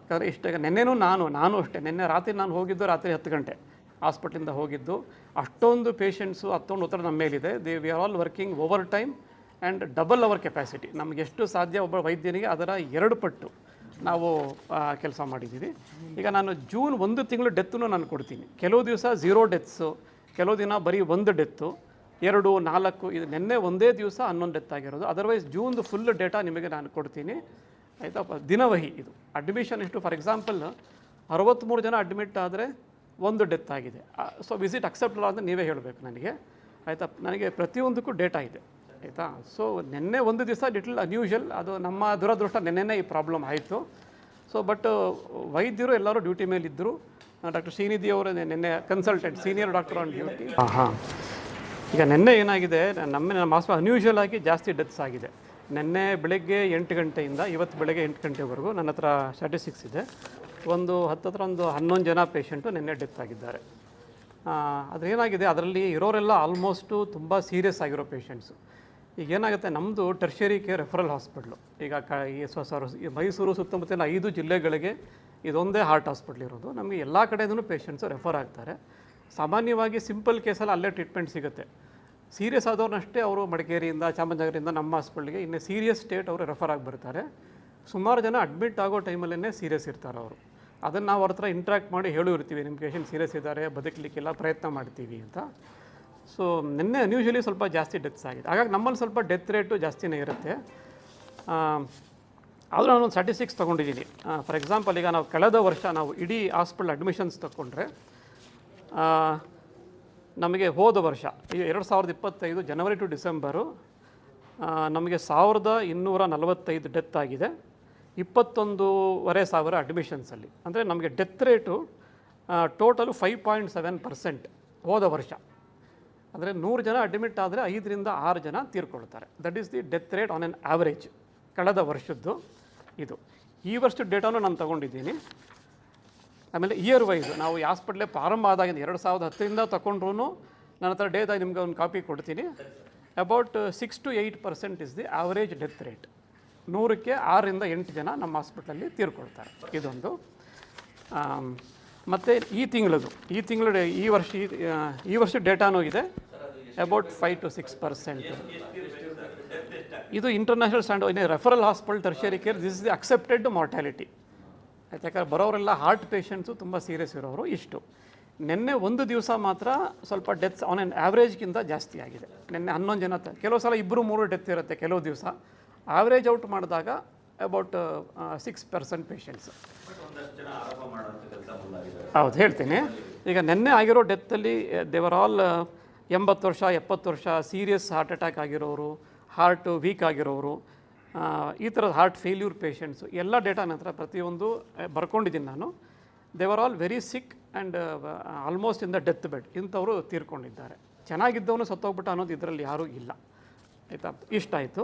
ಯಾಕಂದರೆ ಇಷ್ಟ ನೆನ್ನೆನೂ ನಾನು ಅಷ್ಟೇ ನಿನ್ನೆ ರಾತ್ರಿ ನಾನು ಹೋಗಿದ್ದು ರಾತ್ರಿ 10 ಗಂಟೆ ಹಾಸ್ಪಿಟ್ಲಿಂದ ಹೋಗಿದ್ದು. ಅಷ್ಟೊಂದು ಪೇಷಂಟ್ಸು ಅಷ್ಟೊಂದು ಒತ್ತಡ ನಮ್ಮ ಮೇಲಿದೆ. We are all working overtime and double hour capacity. ನಮಗೆ ಎಷ್ಟು ಸಾಧ್ಯ ಒಬ್ಬ ವೈದ್ಯನಿಗೆ ಅದರ 2 ಪಟ್ಟು ನಾವು ಕೆಲಸ ಮಾಡಿದ್ದೀವಿ. ಈಗ ನಾನು ಜೂನ್ 1 ತಿಂಗಳು ಡೆತ್ತನ್ನು ನಾನು ಕೊಡ್ತೀನಿ. ಕೆಲವು ದಿವಸ 0 ಡೆತ್ಸು, ಕೆಲವು ದಿನ ಬರೀ 1 ಡೆತ್ತು, 2, 4 ಇದು ನಿನ್ನೆ ಒಂದೇ ದಿವಸ 11 ಡೆತ್ ಆಗಿರೋದು. ಅದರ್ವೈಸ್ ಜೂನ್ದು ಫುಲ್ ಡೇಟಾ ನಿಮಗೆ ನಾನು ಕೊಡ್ತೀನಿ ಆಯಿತಾ. ದಿನವಹಿ ಇದು ಅಡ್ಮಿಷನ್ ಎಷ್ಟು, ಫಾರ್ ಎಕ್ಸಾಂಪಲ್ 63 ಜನ ಅಡ್ಮಿಟ್ ಆದರೆ 1 ಡೆತ್ ಆಗಿದೆ. ಸೊ ವಿಸಿಟ್ ಅಕ್ಸೆಪ್ಟಬಲ್ ಅಂತ ನೀವೇ ಹೇಳಬೇಕು ನನಗೆ ಆಯಿತಾ. ನನಗೆ ಪ್ರತಿಯೊಂದಕ್ಕೂ ಡೇಟಾ ಇದೆ ಆಯಿತಾ. ಸೊ ನಿನ್ನೆ ಒಂದು ದಿವಸ ಲಿಟಲ್ ಅನ್ಯೂಷಲ್, ಅದು ನಮ್ಮ ದುರದೃಷ್ಟ. ನಿನ್ನೆನೇ ಈ ಪ್ರಾಬ್ಲಮ್ ಆಯಿತು. ಸೊ ಬಟ್ ವೈದ್ಯರು ಎಲ್ಲರೂ ಡ್ಯೂಟಿ ಮೇಲಿದ್ದರು. ಡಾಕ್ಟರ್ ಶ್ರೀನಿಧಿ ಅವರು ನಿನ್ನೆ consultant senior doctor on duty. ಈಗ ನಿನ್ನೆ ಏನಾಗಿದೆ, ನಮ್ಮ ಹಾಸ್ಪಿಟಲ್ ಅನ್ಯೂಷಲ್ ಆಗಿ ಜಾಸ್ತಿ ಡೆತ್ಸ್ ಆಗಿದೆ. ನಿನ್ನೆ ಬೆಳಗ್ಗೆ 8 ಗಂಟೆಯಿಂದ ಇವತ್ತು ಬೆಳಗ್ಗೆ 8 ಗಂಟೆವರೆಗೂ ನನ್ನ ಹತ್ರ ಸ್ಟ್ಯಾಟಿಸ್ಟಿಕ್ಸ್ ಇದೆ. ಒಂದು 11 ಜನ ಪೇಷಂಟು ನಿನ್ನೆ ಡೆತ್ ಆಗಿದ್ದಾರೆ. ಅದೇನಾಗಿದೆ, ಅದರಲ್ಲಿ ಇರೋರೆಲ್ಲ ಆಲ್ಮೋಸ್ಟು ತುಂಬ ಸೀರಿಯಸ್ ಆಗಿರೋ ಪೇಷಂಟ್ಸು. ಈಗ ಏನಾಗುತ್ತೆ, ನಮ್ಮದು ಟರ್ಷರಿ ಕೇರ್ ರೆಫರಲ್ ಹಾಸ್ಪಿಟ್ಲು. ಈಗ ಈ ಮೈಸೂರು ಸುತ್ತಮುತ್ತಲಿನ 5 ಜಿಲ್ಲೆಗಳಿಗೆ ಇದೊಂದೇ ಹಾರ್ಟ್ ಹಾಸ್ಪಿಟ್ಲ್ ಇರೋದು. ನಮಗೆ ಎಲ್ಲ ಕಡೆಯಿಂದಲೂ ಪೇಷಂಟ್ಸು ರೆಫರ್ ಆಗ್ತಾರೆ. ಸಾಮಾನ್ಯವಾಗಿ ಸಿಂಪಲ್ ಕೇಸಲ್ಲಿ ಅಲ್ಲೇ ಟ್ರೀಟ್ಮೆಂಟ್ ಸಿಗುತ್ತೆ. ಸೀರಿಯಸ್ ಆದವ್ರನ್ನಷ್ಟೇ ಅವರು ಮಡಿಕೇರಿಯಿಂದ ಚಾಮರಾಜನಗರದಿಂದ ನಮ್ಮ ಹಾಸ್ಪಿಟ್ಲಿಗೆ, ಇನ್ನು ಸೀರಿಯಸ್ ಸ್ಟೇಟ್ ಅವರು ರೆಫರ್ ಆಗಿ ಬರ್ತಾರೆ. ಸುಮಾರು ಜನ ಅಡ್ಮಿಟ್ ಆಗೋ ಟೈಮಲ್ಲೇ ಸೀರಿಯಸ್ ಇರ್ತಾರೆ ಅವರು. ಅದನ್ನು ನಾವು ಅವ್ರ ಹತ್ರ ಇಂಟ್ರ್ಯಾಕ್ಟ್ ಮಾಡಿ ಹೇಳಿರ್ತೀವಿ, ನಿಮ್ಮ ಪೇಷಂಟ್ ಸೀರಿಯಸ್ ಇದ್ದಾರೆ, ಬದುಕಲಿಕ್ಕೆಲ್ಲ ಪ್ರಯತ್ನ ಮಾಡ್ತೀವಿ ಅಂತ. ಸೊ ನಿನ್ನೆ ಅನ್ಯೂಷಲಿ ಸ್ವಲ್ಪ ಜಾಸ್ತಿ ಡೆತ್ಸ್ ಆಗಿದೆ. ಹಾಗಾಗಿ ನಮ್ಮಲ್ಲಿ ಸ್ವಲ್ಪ ಡೆತ್ ರೇಟು ಜಾಸ್ತಿನೇ ಇರುತ್ತೆ. ಆದರೂ ನಾನೊಂದು ಸ್ಟ್ಯಾಟಿಸ್ಟಿಕ್ಸ್ ತೊಗೊಂಡಿದ್ದೀನಿ. ಫಾರ್ ಎಕ್ಸಾಂಪಲ್, ಈಗ ನಾವು ಕಳೆದ ವರ್ಷ ನಾವು ಇಡೀ ಹಾಸ್ಪಿಟಲ್ ಅಡ್ಮಿಷನ್ಸ್ ತೊಗೊಂಡ್ರೆ ನಮಗೆ ಹೋದ ವರ್ಷ 2025 ಜನವರಿ ಟು ಡಿಸೆಂಬರು ನಮಗೆ 1245 ಡೆತ್ ಆಗಿದೆ. 21,500 ಅಡ್ಮಿಷನ್ಸಲ್ಲಿ. ಅಂದರೆ ನಮಗೆ ಡೆತ್ ರೇಟು ಟೋಟಲು 5.7% ಹೋದ ವರ್ಷ. ಅಂದರೆ 100 ಜನ ಅಡ್ಮಿಟ್ ಆದರೆ 5 ರಿಂದ 6 ಜನ ತೀರ್ಕೊಳ್ತಾರೆ. That is the death rate on an average ಕಳೆದ ವರ್ಷದ್ದು ಇದು. ಈ ವರ್ಷದ ಡೇಟಾನು ನಾನು ತೊಗೊಂಡಿದ್ದೀನಿ. ಆಮೇಲೆ ಇಯರ್ ವೈಸ್ ನಾವು ಈ ಹಾಸ್ಪಿಟ್ಲೇ ಪ್ರಾರಂಭ ಆದಾಗಿಂದ 2010ರಿಂದ ತೊಗೊಂಡ್ರೂ ನನ್ನ ಹತ್ರ ಡೇಟಾ ನಿಮಗೆ ಒಂದು ಕಾಪಿ ಕೊಡ್ತೀನಿ. About 6 to 8% is the average death rate. 100ಕ್ಕೆ 6 ರಿಂದ 8 ಜನ ನಮ್ಮ ಹಾಸ್ಪಿಟಲಲ್ಲಿ ತೀರ್ಕೊಳ್ತಾರೆ. ಇದೊಂದು. ಮತ್ತು ಈ ವರ್ಷದ ಡೇಟಾನೂ ಇದೆ. About 5 to 6%. ಇದು international standard. Referral hospital tertiary care, this is the accepted mortality. ಯಾಕಂದರೆ ಬರೋರೆಲ್ಲ ಹಾರ್ಟ್ ಪೇಷಂಟ್ಸು ತುಂಬ ಸೀರಿಯಸ್ ಇರೋರು. ಇಷ್ಟು ನಿನ್ನೆ ಒಂದು ದಿವಸ ಮಾತ್ರ ಸ್ವಲ್ಪ ಡೆತ್ಸ್ ಆನ್ ಆನ್ ಆ್ಯಾವ್ರೇಜ್ಗಿಂತ ಜಾಸ್ತಿ ಆಗಿದೆ. ನಿನ್ನೆ 11 ಜನ, ಕೆಲವು ಸಲ 2-3 ಡೆತ್ ಇರುತ್ತೆ ಕೆಲವು ದಿವಸ. ಆವ್ರೇಜ್ ಔಟ್ ಮಾಡಿದಾಗ ಅಬೌಟ್ 6% ಪೇಷಂಟ್ಸ್. ಹೌದು, ಹೇಳ್ತೀನಿ. ಈಗ ನಿನ್ನೆ ಆಗಿರೋ ಡೆತ್ತಲ್ಲಿ ದೇವರ್ ಆಲ್ 80 ವರ್ಷ 70 ವರ್ಷ ಸೀರಿಯಸ್ ಹಾರ್ಟ್ ಅಟ್ಯಾಕ್ ಆಗಿರೋರು, ಹಾರ್ಟ್ ವೀಕ್ ಆಗಿರೋರು, ಈ ಥರದ ಹಾರ್ಟ್ ಫೇಲ್ಯೂರ್ ಪೇಷಂಟ್ಸು ಎಲ್ಲ ಡೇಟಾ ನಂತರ ಪ್ರತಿಯೊಂದು ಬರ್ಕೊಂಡಿದ್ದೀನಿ ನಾನು. They were all very sick and almost in the deathbed. ಇಂಥವರು ತೀರ್ಕೊಂಡಿದ್ದಾರೆ. ಚೆನ್ನಾಗಿದ್ದವನು ಸತ್ತೋಗ್ಬಿಟ್ಟು ಅನ್ನೋದು ಇದರಲ್ಲಿ ಯಾರೂ ಇಲ್ಲ ಆಯಿತಾ. ಇಷ್ಟಾಯಿತು.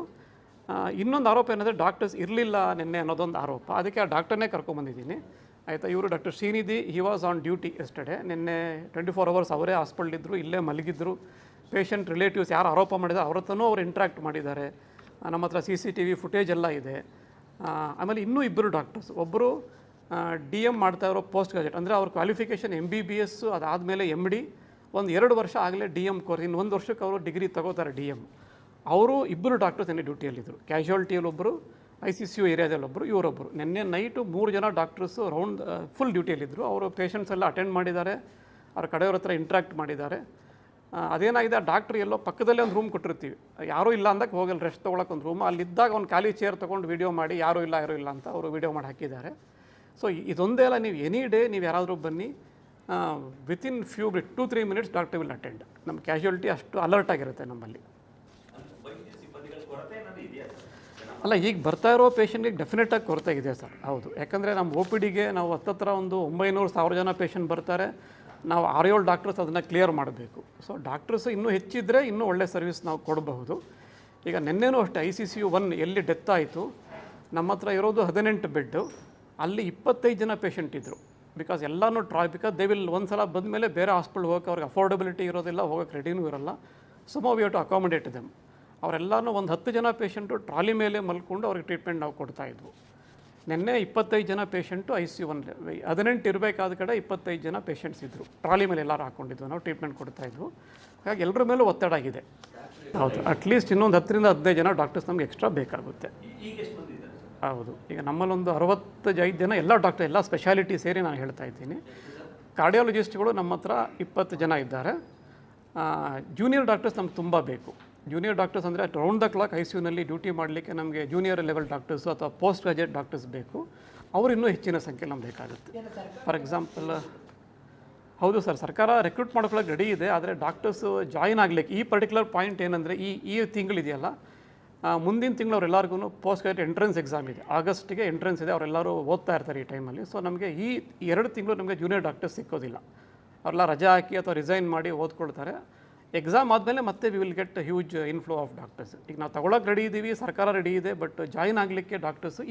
ಇನ್ನೊಂದು ಆರೋಪ ಏನಂದರೆ ಡಾಕ್ಟರ್ಸ್ ಇರಲಿಲ್ಲ ನಿನ್ನೆ ಅನ್ನೋದೊಂದು ಆರೋಪ. ಅದಕ್ಕೆ ಆ ಡಾಕ್ಟರ್ನೇ ಕರ್ಕೊಂಬಂದಿದ್ದೀನಿ ಆಯಿತಾ. ಇವರು doctor Srinidhi, he was on duty yesterday. ನಿನ್ನೆ 24 hours ಅವರೇ ಹಾಸ್ಪಿಟ್ಲಿದ್ದರು, ಇಲ್ಲೇ ಮಲಗಿದ್ರು. ಪೇಷಂಟ್ ರಿಲೇಟಿವ್ಸ್ ಯಾರು ಆರೋಪ ಮಾಡಿದ್ದಾರೆ ಅವ್ರ ಹತ್ರನೂ ಅವ್ರು ಇಂಟ್ರ್ಯಾಕ್ಟ್ ಮಾಡಿದ್ದಾರೆ. ನಮ್ಮ ಹತ್ರ CCTV ಫುಟೇಜ್ ಎಲ್ಲ ಇದೆ. ಆಮೇಲೆ ಇನ್ನೂ 2 ಡಾಕ್ಟರ್ಸ್, ಒಬ್ಬರು DM ಮಾಡ್ತಾ ಇರೋ ಪೋಸ್ಟ್ ಗ್ರಾಜುಯೇಟ್, ಅಂದರೆ ಅವ್ರ ಕ್ವಾಲಿಫಿಕೇಷನ್ MBBS, ಅದಾದಮೇಲೆ MD, ಒಂದು 2 ವರ್ಷ ಆಗಲೇ DM ಕೋರ್ಸ್, ಇನ್ನು 1 ವರ್ಷಕ್ಕೆ ಅವರು ಡಿಗ್ರಿ ತಗೋತಾರೆ DM. ಅವರು 2 ಡಾಕ್ಟರ್ಸ್ ನಿನ್ನೆ ಡ್ಯೂಟಿಯಲ್ಲಿದ್ದರು. ಕ್ಯಾಶುಯಾಲಿಟಿಯಲ್ಲಿ ಒಬ್ಬರು, ICCU ಏರಿಯಾದಲ್ಲಿ ಒಬ್ಬರು, ಇವರೊಬ್ಬರು. ನಿನ್ನೆ ನೈಟು 3 ಜನ ಡಾಕ್ಟರ್ಸು ರೌಂಡ್ ಫುಲ್ ಡ್ಯೂಟಿಯಲ್ಲಿದ್ದರು. ಅವರು ಪೇಷಂಟ್ಸ್ ಎಲ್ಲ ಅಟೆಂಡ್ ಮಾಡಿದ್ದಾರೆ, ಅವ್ರ ಕಡೆಯವ್ರ ಹತ್ರ ಇಂಟ್ರ್ಯಾಕ್ಟ್ ಮಾಡಿದ್ದಾರೆ. ಅದೇನಾಗಿದೆ, ಆ ಡಾಕ್ಟ್ರ್ ಎಲ್ಲೋ ಪಕ್ಕದಲ್ಲೇ ಒಂದು ರೂಮ್ ಕೊಟ್ಟಿರ್ತೀವಿ, ಯಾರೂ ಇಲ್ಲ ಅಂದಕ್ಕೆ ಹೋಗಲ್ಲ, ರೆಸ್ಟ್ ತೊಗೊಳಕ್ಕೆ ಒಂದು ರೂಮ್. ಅಲ್ಲಿದ್ದಾಗ ಒಂದು ಖಾಲಿ ಚೇರ್ ತೊಗೊಂಡು ವೀಡಿಯೋ ಮಾಡಿ ಯಾರೂ ಇಲ್ಲ ಅಂತ ಅವರು ವೀಡಿಯೋ ಮಾಡಿ ಹಾಕಿದ್ದಾರೆ. ಸೊ ಇದೊಂದೇ ಅಲ್ಲ, ನೀವು ಎನಿ ಡೇ ನೀವು ಯಾರಾದರೂ ಬನ್ನಿ, within 2-3 minutes doctor will attend. ನಮ್ಮ ಕ್ಯಾಶುಯಾಲಿಟಿ ಅಷ್ಟು ಅಲರ್ಟ್ ಆಗಿರುತ್ತೆ ನಮ್ಮಲ್ಲಿ. ಅಲ್ಲ, ಈಗ ಬರ್ತಾ ಇರೋ ಪೇಷಂಟ್ಗೆ ಡೆಫಿನೆಟಾಗಿ ಕೊರತೆ ಇದೆ ಸರ್. ಹೌದು, ಯಾಕಂದರೆ ನಮ್ಮ OPDಗೆ ನಾವು ಹತ್ತತ್ರ ಒಂದು 900-1000 ಜನ ಪೇಷಂಟ್ ಬರ್ತಾರೆ. ನಾವು 6-7 ಡಾಕ್ಟರ್ಸ್ ಅದನ್ನು ಕ್ಲಿಯರ್ ಮಾಡಬೇಕು. ಸೊ ಡಾಕ್ಟರ್ಸ್ ಇನ್ನೂ ಹೆಚ್ಚಿದ್ರೆ ಇನ್ನೂ ಒಳ್ಳೆ ಸರ್ವಿಸ್ ನಾವು ಕೊಡಬಹುದು. ಈಗ ನಿನ್ನೆನೂ ಅಷ್ಟೇ ICCU 1 ಎಲ್ಲಿ ಡೆತ್ ಆಯಿತು, ನಮ್ಮ ಹತ್ರ ಇರೋದು 18 ಬೆಡ್ಡು, ಅಲ್ಲಿ 25 ಜನ ಪೇಷಂಟ್ ಇದ್ದರು. ಬಿಕಾಸ್ ಎಲ್ಲನೂ ಬಿಕಾಸ್ ದೇ ವಿಲ್ ಒಂದು ಸಲ ಬಂದ ಮೇಲೆ ಬೇರೆ ಹಾಸ್ಪಿಟಲ್ ಹೋಗೋಕೆ ಅವ್ರಿಗೆ ಅಫೋರ್ಡಬಿಲಿಟಿ ಇರೋದಿಲ್ಲ, ಹೋಗೋಕ್ಕೆ ರೆಡಿನೂ ಇರೋಲ್ಲ. So we have to accommodate them. ಅವರೆಲ್ಲನೂ ಒಂದು 10 ಜನ ಪೇಷಂಟು ಟ್ರಾಲಿ ಮೇಲೆ ಮಲ್ಕೊಂಡು ಅವ್ರಿಗೆ ಟ್ರೀಟ್ಮೆಂಟ್ ನಾವು ಕೊಡ್ತಾಯಿದ್ವು. ನಿನ್ನೆ 25 ಜನ ಪೇಷಂಟು ICU 18 ಇರಬೇಕಾದ ಕಡೆ 25 ಜನ ಪೇಷಂಟ್ಸ್ ಇದ್ದರು. ಟ್ರಾಲಿ ಮೇಲೆ ಎಲ್ಲರೂ ಹಾಕ್ಕೊಂಡಿದ್ವು, ನಾವು ಟ್ರೀಟ್ಮೆಂಟ್ ಕೊಡ್ತಾಯಿದ್ವು. ಹಾಗಾಗಿ ಎಲ್ಲರ ಮೇಲೂ ಒತ್ತಡ ಆಗಿದೆ. ಹೌದು, ಅಟ್ಲೀಸ್ಟ್ ಇನ್ನೊಂದು 10 ರಿಂದ 15 ಜನ ಡಾಕ್ಟರ್ಸ್ ನಮಗೆ ಎಕ್ಸ್ಟ್ರಾ ಬೇಕಾಗುತ್ತೆ. ಹೌದು, ಈಗ ನಮ್ಮಲ್ಲೊಂದು 65 ಜನ ಎಲ್ಲ ಡಾಕ್ಟರ್, ಎಲ್ಲ ಸ್ಪೆಷಾಲಿಟಿ ಸೇರಿ ನಾನು ಹೇಳ್ತಾ ಇದ್ದೀನಿ. ಕಾರ್ಡಿಯಾಲಜಿಸ್ಟ್ಗಳು ನಮ್ಮ ಹತ್ರ 20 ಜನ ಇದ್ದಾರೆ. ಜೂನಿಯರ್ ಡಾಕ್ಟರ್ಸ್ ನಮ್ಗೆ ತುಂಬ ಬೇಕು. ಜೂನಿಯರ್ ಡಾಕ್ಟರ್ಸ್ ಅಂದರೆ ರೌಂಡ್ ದ ಕ್ಲಾಕ್ ICUನಲ್ಲಿ ಡ್ಯೂಟಿ ಮಾಡಲಿಕ್ಕೆ ನಮಗೆ ಜೂನಿಯರ್ ಲೆವೆಲ್ ಡಾಕ್ಟರ್ಸು ಅಥವಾ ಪೋಸ್ಟ್ ಗ್ರಾಜುಯೇಟ್ ಡಾಕ್ಟರ್ಸ್ ಬೇಕು. ಅವರು ಇನ್ನೂ ಹೆಚ್ಚಿನ ಸಂಖ್ಯೆ ನಮ್ಗೆ ಬೇಕಾಗುತ್ತೆ. ಫಾರ್ ಎಕ್ಸಾಂಪಲ್, ಹೌದು ಸರ್, ಸರ್ಕಾರ ರೆಕ್ರೂಟ್ ಮಾಡ್ಕೊಳ್ಳೋಕೆ ರೆಡಿ ಇದೆ. ಆದರೆ ಡಾಕ್ಟರ್ಸು ಜಾಯಿನ್ ಆಗಲಿಕ್ಕೆ ಈ ಪರ್ಟಿಕ್ಯುಲರ್ ಪಾಯಿಂಟ್ ಏನಂದರೆ, ಈ ತಿಂಗಳಿದೆಯಲ್ಲ, ಮುಂದಿನ ತಿಂಗಳು ಅವರೆಲ್ಲರಿಗೂ ಪೋಸ್ಟ್ ಗ್ರಾಜುಯೇಟ್ ಎಂಟ್ರೆನ್ಸ್ ಎಕ್ಸಾಮ್ ಇದೆ. ಆಗಸ್ಟಿಗೆ ಎಂಟ್ರೆನ್ಸ್ ಇದೆ. ಅವರೆಲ್ಲರೂ ಓದ್ತಾ ಇರ್ತಾರೆ ಈ ಟೈಮಲ್ಲಿ. ಸೊ ನಮಗೆ ಈ 2 ತಿಂಗಳು ನಮಗೆ ಜೂನಿಯರ್ ಡಾಕ್ಟರ್ಸ್ ಸಿಕ್ಕೋದಿಲ್ಲ. ಅವರೆಲ್ಲ ರಜಾ ಹಾಕಿ ಅಥವಾ ರಿಸೈನ್ ಮಾಡಿ ಓದ್ಕೊಳ್ತಾರೆ. ಎಕ್ಸಾಮ್ ಆದಮೇಲೆ ಮತ್ತೆ we will get huge inflow of doctors. ಈಗ ನಾವು ತಗೊಳ್ಳೋಕೆ ರೆಡಿ ಇದ್ದೀವಿ, ಸರ್ಕಾರ ರೆಡಿ ಇದೆ, ಬಟ್ ಜಾಯಿನ್ ಆಗಲಿಕ್ಕೆ ಡಾಕ್ಟರ್ಸು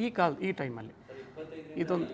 ಈ ಟೈಮಲ್ಲಿ ಇದೊಂದು